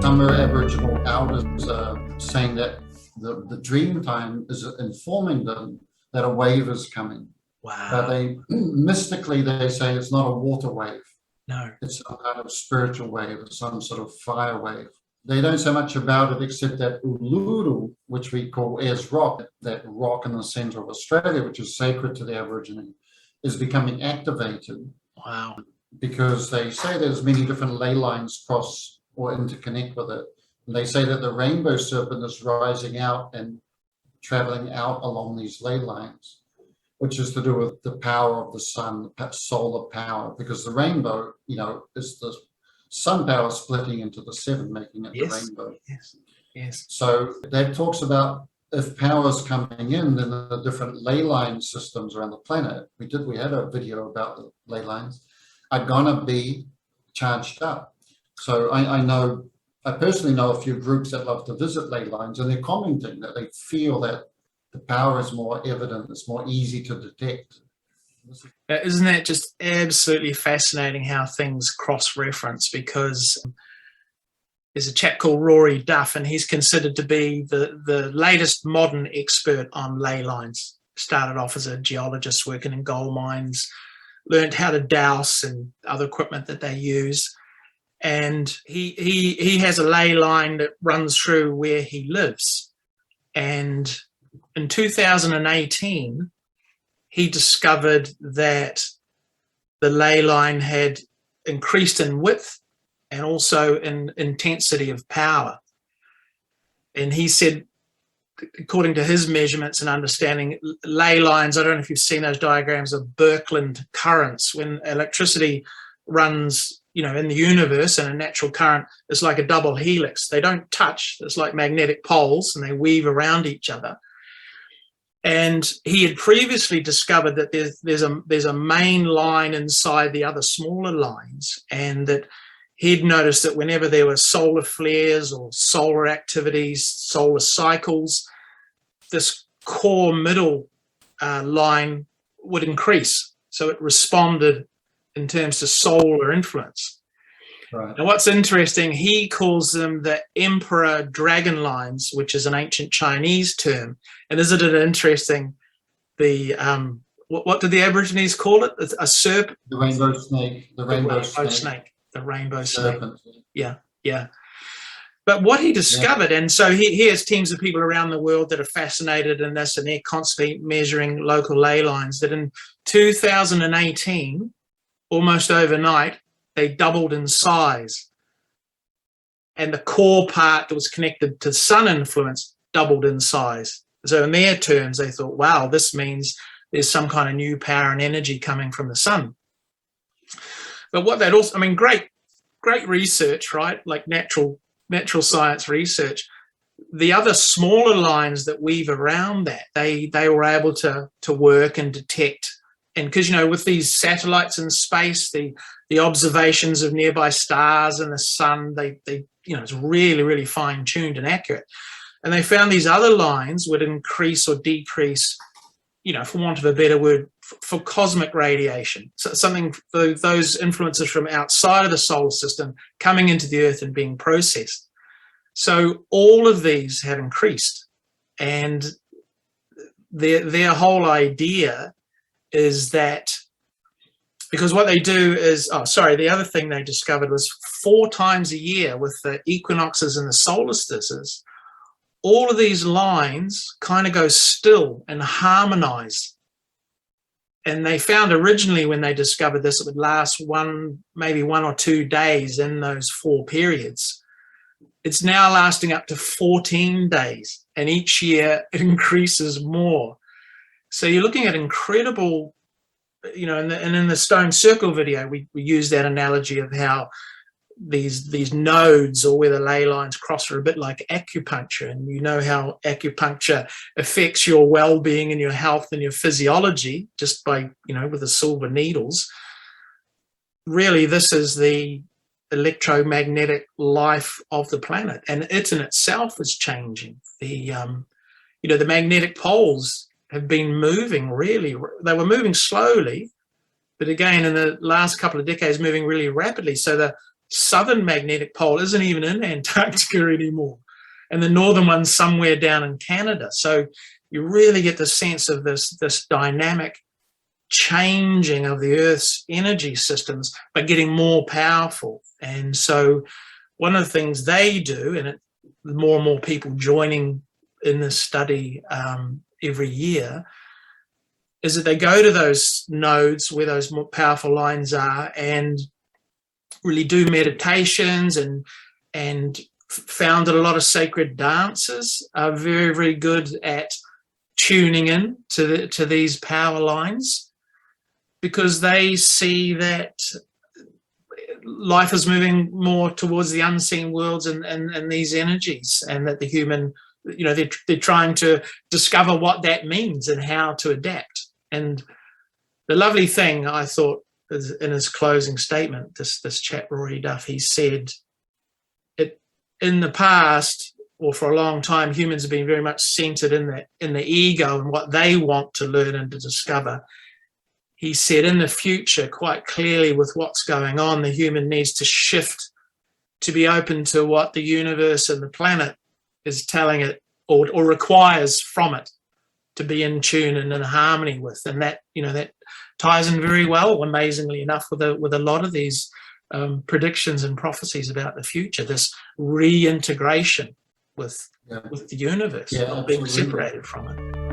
Some Aboriginal elders are saying that the dream time is informing them that a wave is coming. Wow. But they mystically they say it's not a water wave. No. It's some kind of spiritual wave, some sort of fire wave. They don't say much about it except that Uluru, which we call Ayers Rock, that rock in the center of Australia, which is sacred to the Aborigine, is becoming activated. Wow. Because they say there's many different ley lines cross or interconnect with it. And they say that the rainbow serpent is rising out and traveling out along these ley lines, which is to do with the power of the sun, the solar power, because the rainbow, is the sun power splitting into the seven, making it the rainbow. Yes. So that talks about if power is coming in, then the different ley line systems around the planet, we had a video about the ley lines, are gonna be charged up. So I personally know a few groups that love to visit ley lines, and they're commenting that they feel that the power is more evident, it's more easy to detect. Isn't that just absolutely fascinating how things cross-reference? Because there's a chap called Rory Duff, and he's considered to be the latest modern expert on ley lines. Started off as a geologist working in gold mines, learned how to dowse and other equipment that they use. And he has a ley line that runs through where he lives. And in 2018, he discovered that the ley line had increased in width and also in intensity of power. And he said, according to his measurements and understanding, ley lines, I don't know if you've seen those diagrams of Birkeland currents, when electricity runs, in the universe, and a natural current is like a double helix. They don't touch, it's like magnetic poles, and they weave around each other. And he had previously discovered that there's a main line inside the other smaller lines, and that he'd noticed that whenever there were solar flares or solar activities, solar cycles, this core middle line would increase. So it responded in terms of solar influence. Right. Now, what's interesting, he calls them the emperor dragon lines, which is an ancient Chinese term. And isn't it interesting? What did the Aborigines call it? A serpent. The rainbow snake. The rainbow snake. The rainbow serpent. snake. Yeah. But what he discovered, and so he has teams of people around the world that are fascinated in this, and they're constantly measuring local ley lines, that in 2018, almost overnight, they doubled in size. And the core part that was connected to sun influence doubled in size. So in their terms, they thought, wow, this means there's some kind of new power and energy coming from the sun. But what that also, great research, right? Like natural science research. The other smaller lines that weave around that, they were able to work and detect. And because, with these satellites in space, the observations of nearby stars and the sun, they it's really, really fine-tuned and accurate. And they found these other lines would increase or decrease, for want of a better word, for cosmic radiation. So something, those influences from outside of the solar system coming into the Earth and being processed. So all of these have increased. And their whole idea is that, because what they do is, the other thing they discovered was 4 times a year with the equinoxes and the solstices, all of these lines kind of go still and harmonize. And they found originally when they discovered this, it would last maybe 1 or 2 days in those 4 periods. It's now lasting up to 14 days, and each year it increases more. So you're looking at incredible, and in the stone circle video, we use that analogy of how these nodes, or where the ley lines cross, are a bit like acupuncture. And how acupuncture affects your well-being and your health and your physiology just by, with the silver needles. Really, this is the electromagnetic life of the planet, and it in itself is changing. The magnetic poles have been moving they were moving slowly, but again, in the last couple of decades, moving really rapidly. So southern magnetic pole isn't even in Antarctica anymore, and the northern one's somewhere down in Canada. So you really get the sense of this dynamic changing of the Earth's energy systems, but getting more powerful. And so one of the things they do, and more and more people joining in this study every year, is that they go to those nodes where those more powerful lines are and really do meditations, and found that a lot of sacred dancers are very, very good at tuning in to these power lines, because they see that life is moving more towards the unseen worlds and these energies, and that the human, they're trying to discover what that means and how to adapt. And the lovely thing, I thought, is in his closing statement, this chap Rory Duff, he said, in the past, or for a long time, humans have been very much centered in the ego and what they want to learn and to discover. He said, in the future, quite clearly, with what's going on, the human needs to shift to be open to what the universe and the planet is telling it, or requires from it, to be in tune and in harmony with. And that, that ties in very well, amazingly enough, with a lot of these predictions and prophecies about the future, this reintegration with the universe, not being separated from it.